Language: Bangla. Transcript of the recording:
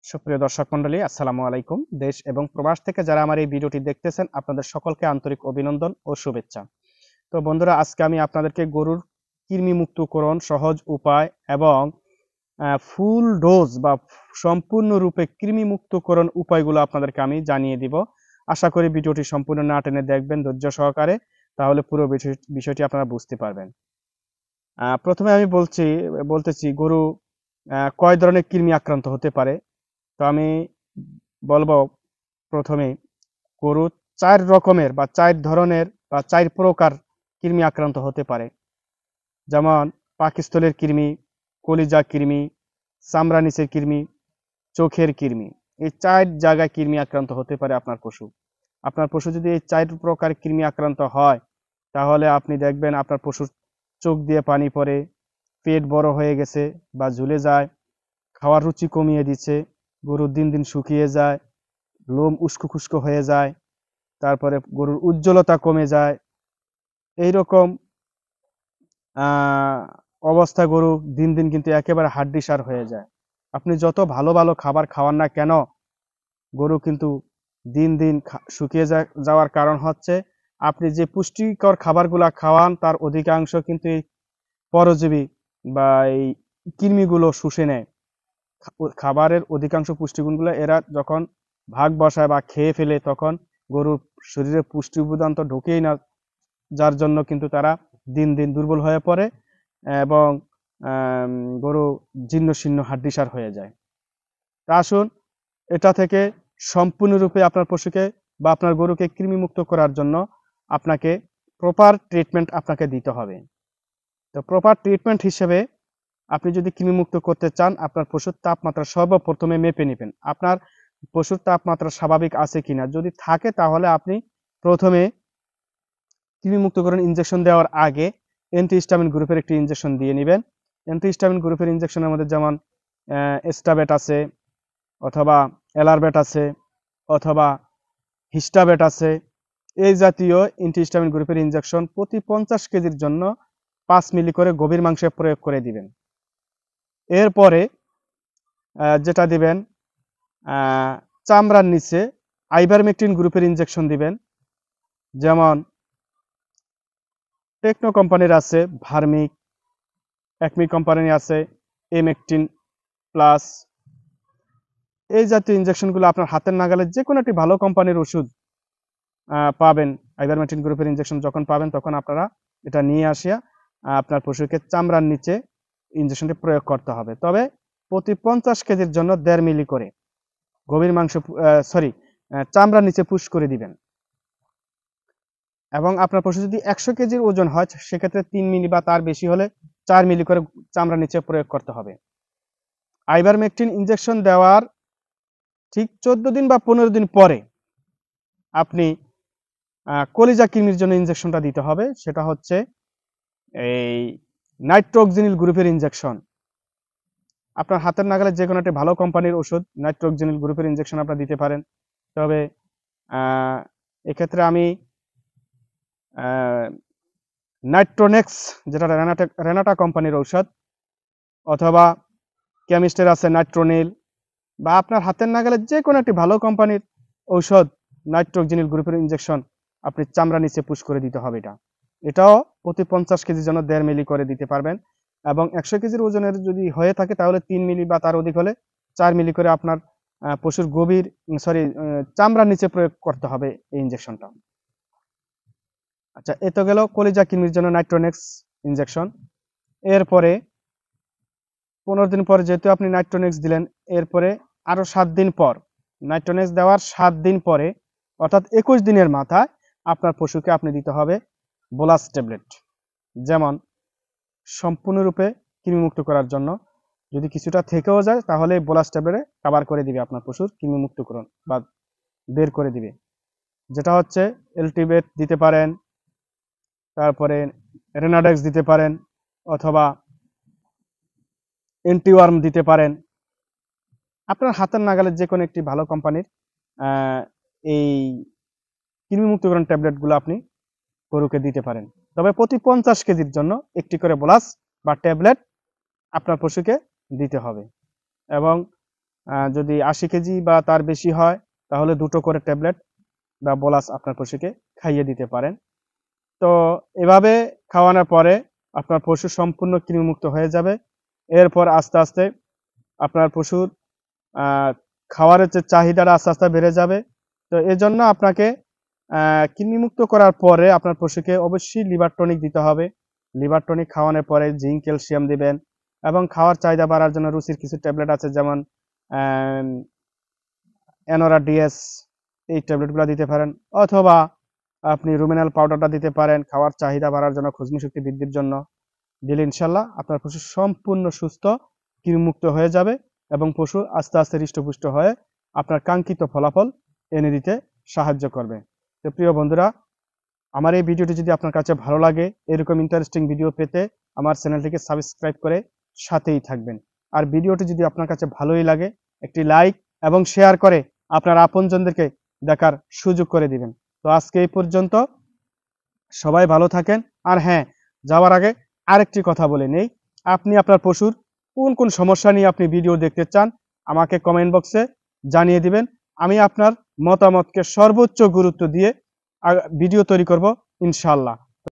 সুপ্রিয় দর্শক মণ্ডলী, আসসালামু আলাইকুম। দেশ এবং প্রবাস থেকে যারা আমার এই ভিডিওটি দেখতেছেন, আপনাদের সকলকে আন্তরিক অভিনন্দন ও শুভেচ্ছা। তো বন্ধুরা, আজকে আমি আপনাদেরকে গরুর কৃমি মুক্তকরণ সহজ উপায় এবং ফুল ডোজ বা সম্পূর্ণরূপে কৃমি মুক্তকরণ উপায়গুলো আপনাদেরকে আমি জানিয়ে দিব। আশা করি ভিডিওটি সম্পূর্ণ না টেনে দেখবেন ধৈর্য সহকারে, তাহলে পুরো বিষয়টি আপনারা বুঝতে পারবেন। প্রথমে আমি বলতেছি গরু কয় ধরনের কৃমি আক্রান্ত হতে পারে। তো আমি বলবো, প্রথমে গরু 4 রকমের বা 4 ধরনের বা 4 প্রকার কৃমি আক্রান্ত হতে পারে। যেমন পাকস্থলীর কৃমি, কলিজা কৃমি, চামড়া নিচের কৃমি, চোখের কৃমি। এই 4 জায়গায় কৃমি আক্রান্ত হতে পারে আপনার পশু। আপনার পশু যদি এই 4 প্রকার কৃমি আক্রান্ত হয়, তাহলে আপনি দেখবেন আপনার পশুর চোখ দিয়ে পানি পড়ে, পেট বড় হয়ে গেছে বা ঝুলে যায়, খাওয়ার রুচি কমিয়ে দিচ্ছে, গরু দিন দিন শুকিয়ে যায়, লোম উস্কো খুস্কো হয়ে যায়, তারপরে গরুর উজ্জ্বলতা কমে যায়। এইরকম অবস্থা গরু দিন দিন কিন্তু একেবারে হাড্ডিসার হয়ে যায়। আপনি যত ভালো ভালো খাবার খাওয়ান না কেন, গরু কিন্তু দিন দিন শুকিয়ে যাওয়ার কারণ হচ্ছে আপনি যে পুষ্টিকর খাবারগুলা খাওয়ান তার অধিকাংশ কিন্তু এই পরজীবী বা এই কৃমিগুলো শুষে নেয়। খাবারের অধিকাংশ পুষ্টিগুণগুলো এরা যখন ভাগ বসায় বা খেয়ে ফেলে, তখন গরুর শরীরে পুষ্টি উপাদান তো ঢোকেই না, যার জন্য কিন্তু তারা দিন দিন দুর্বল হয়ে পড়ে এবং গরু জীর্ণ শীর্ণ হাড্ডিসার হয়ে যায়। তা আসুন, এটা থেকে সম্পূর্ণরূপে আপনার পশুকে বা আপনার গরুকে কৃমিমুক্ত করার জন্য আপনাকে প্রপার ট্রিটমেন্ট আপনাকে দিতে হবে। তো প্রপার ট্রিটমেন্ট হিসেবে আপনি যদি কৃমিমুক্ত করতে চান, আপনার পশুর তাপমাত্রা সর্বপ্রথমে মেপে নেবেন। আপনার পশুর তাপমাত্রা স্বাভাবিক আছে কিনা, যদি থাকে তাহলে আপনি প্রথমে কৃমিমুক্তকরণ ইনজেকশন দেওয়ার আগে অ্যান্টিহিস্টামিন গ্রুপের একটি ইনজেকশন দিয়ে নেবেন। অ্যান্টিহিস্টামিন গ্রুপের ইনজেকশনের মধ্যে যেমন এস্টাবেট আছে, অথবা এলারবেট আছে, অথবা হিস্টাবেট আছে। এই জাতীয় অ্যান্টিহিস্টামিন গ্রুপের ইনজেকশন প্রতি 50 কেজির জন্য 5 মিলি করে গভীর মাংসে প্রয়োগ করে দিবেন। এরপরে যেটা দিবেন, চামড়ার নিচে আইভারমেকটিন গ্রুপের ইনজেকশন দিবেন। যেমন টেকনো কোম্পানির আছে ভার্মিক, একমি কোম্পানির আছে এমেকটিন প্লাস। এই জাতীয় ইনজেকশনগুলো আপনার হাতের নাগালে যে কোনো একটি ভালো কোম্পানির ওষুধ পাবেন। আইভারমেকটিন গ্রুপের ইনজেকশন যখন পাবেন, তখন আপনারা এটা নিয়ে আসিয়া আপনার পশুকে চামড়ার নিচে ইনজেকশনটি প্রয়োগ করতে হবে। তবে প্রতি 50 কেজির জন্য 1.5 মিলি করে গভীর মাংস চামড়ার নিচে পুশ করে দিবেন। এবং আপনার পশু যদি 100 কেজির ওজন হয়, সেক্ষেত্রে 3 মিলি বা তার বেশি হলে 4 মিলি করে চামড়ার নিচে প্রয়োগ করতে হবে। আইভারমেকটিন ইনজেকশন দেওয়ার ঠিক 14 দিন বা 15 দিন পরে আপনি কলিজা কৃমির জন্য ইনজেকশনটা দিতে হবে। সেটা হচ্ছে এই নাইট্রোক্সিনিল গ্রুপের ইনজেকশন। আপনার হাতের নাগালে যে কোনো একটি ভালো কোম্পানির ওষুধ নাইট্রোক্সিনিল গ্রুপের ইনজেকশন আপনারা দিতে পারেন। তবে এক্ষেত্রে আমি নাইট্রোনেক্স, যেটা রেনাটা কোম্পানির ঔষধ, অথবা কেমিস্টের আছে নাইট্রোনিল, বা আপনার হাতের নাগালে যে কোনো একটি ভালো কোম্পানির ঔষধ নাইট্রোক্সিনিল গ্রুপের ইনজেকশন আপনি চামড়া নিচে পুশ করে দিতে হবে। এটাও প্রতি 50 কেজির জন্য 1.5 মিলি করে দিতে পারবেন। এবং 100 কেজির ওজনের যদি হয়ে থাকে, তাহলে 3 মিলি বা তার অধিক হলে 4 মিলি করে আপনার পশুর চামড়ার নিচে প্রয়োগ করতে হবে এই ইনজেকশনটা। আচ্ছা, এ তো গেল কলিজা কৃমির জন্য নাইট্রোনেক্স ইনজেকশন। এরপরে 15 দিন পর যেহেতু আপনি নাইট্রোনেক্স দিলেন, এরপরে আরো 7 দিন পর, নাইট্রোনেক্স দেওয়ার 7 দিন পরে, অর্থাৎ 21 দিনের মাথায় আপনার পশুকে আপনি দিতে হবে বোলাস ট্যাবলেট। যেমন সম্পূর্ণরূপে কৃমিমুক্ত করার জন্য, যদি কিছুটা থেকেও যায় তাহলে বোলাস ট্যাবলেটে কভার করে দিবে আপনার পশুর কৃমিমুক্তকরণ বা বের করে দিবে। যেটা হচ্ছে এলটিবেট দিতে পারেন, তারপরে রেনাডেক্স দিতে পারেন, অথবা এন্টিওয়ার্ম দিতে পারেন। আপনার হাতের নাগালে যে কোনো একটি ভালো কোম্পানির এই কৃমিমুক্তকরণ ট্যাবলেটগুলো আপনি গরুকে দিতে পারেন। তবে প্রতি 50 কেজির জন্য একটি করে বোলাস বা ট্যাবলেট আপনার পশুকে দিতে হবে। এবং যদি 80 কেজি বা তার বেশি হয় তাহলে 2টো করে ট্যাবলেট বা বলাস আপনার পশুকে খাইয়ে দিতে পারেন। তো এভাবে খাওয়ানোর পরে আপনার পশু সম্পূর্ণ কৃমিমুক্ত হয়ে যাবে। এরপর আস্তে আস্তে আপনার পশুর খাওয়ারের যে চাহিদাটা আস্তে আস্তে বেড়ে যাবে। তো এজন্য আপনাকে কৃমিমুক্ত করার পরে আপনার পশুকে অবশ্যই লিভার টনিক দিতে হবে। লিভার টনিক খাওয়ানোর পরে জিঙ্ক ক্যালসিয়াম দিবেন এবং খাওয়ার চাহিদা বাড়ার জন্য রুচির কিছু ট্যাবলেট আছে, যেমন অ্যানোরা ডিএস, এই ট্যাবলেটগুলো দিতে পারেন, অথবা আপনি রুমিনাল পাউডারটা দিতে পারেন খাওয়ার চাহিদা বাড়ার জন্য, হজমি শক্তি বৃদ্ধির জন্য। দিলে ইনশাল্লাহ আপনার পশু সম্পূর্ণ সুস্থ, কৃমিমুক্ত হয়ে যাবে এবং পশু আস্তে আস্তে হৃষ্টপুষ্ট হয়ে আপনার কাঙ্ক্ষিত ফলাফল এনে দিতে সাহায্য করবে। তো প্রিয় বন্ধুরা, আমার এই ভিডিওটি যদি আপনার কাছে ভালো লাগে, এরকম ইন্টারেস্টিং ভিডিও পেতে আমার চ্যানেলটিকে সাবস্ক্রাইব করে সাথেই থাকবেন। আর ভিডিওটি যদি আপনার কাছে ভালোই লাগে, একটি লাইক এবং শেয়ার করে আপনার আপনজনদেরকে দেখার সুযোগ করে দিবেন। তো আজকে এই পর্যন্ত, সবাই ভালো থাকেন। আর হ্যাঁ, যাওয়ার আগে আরেকটি কথা বলে নেই, আপনি আপনার পশুর কোন কোন সমস্যা নিয়ে আপনি ভিডিও দেখতে চান আমাকে কমেন্ট বক্সে জানিয়ে দিবেন। আমি আপনার মতামতকে সর্বোচ্চ গুরুত্ব দিয়ে ভিডিও তৈরি করব ইনশাআল্লাহ।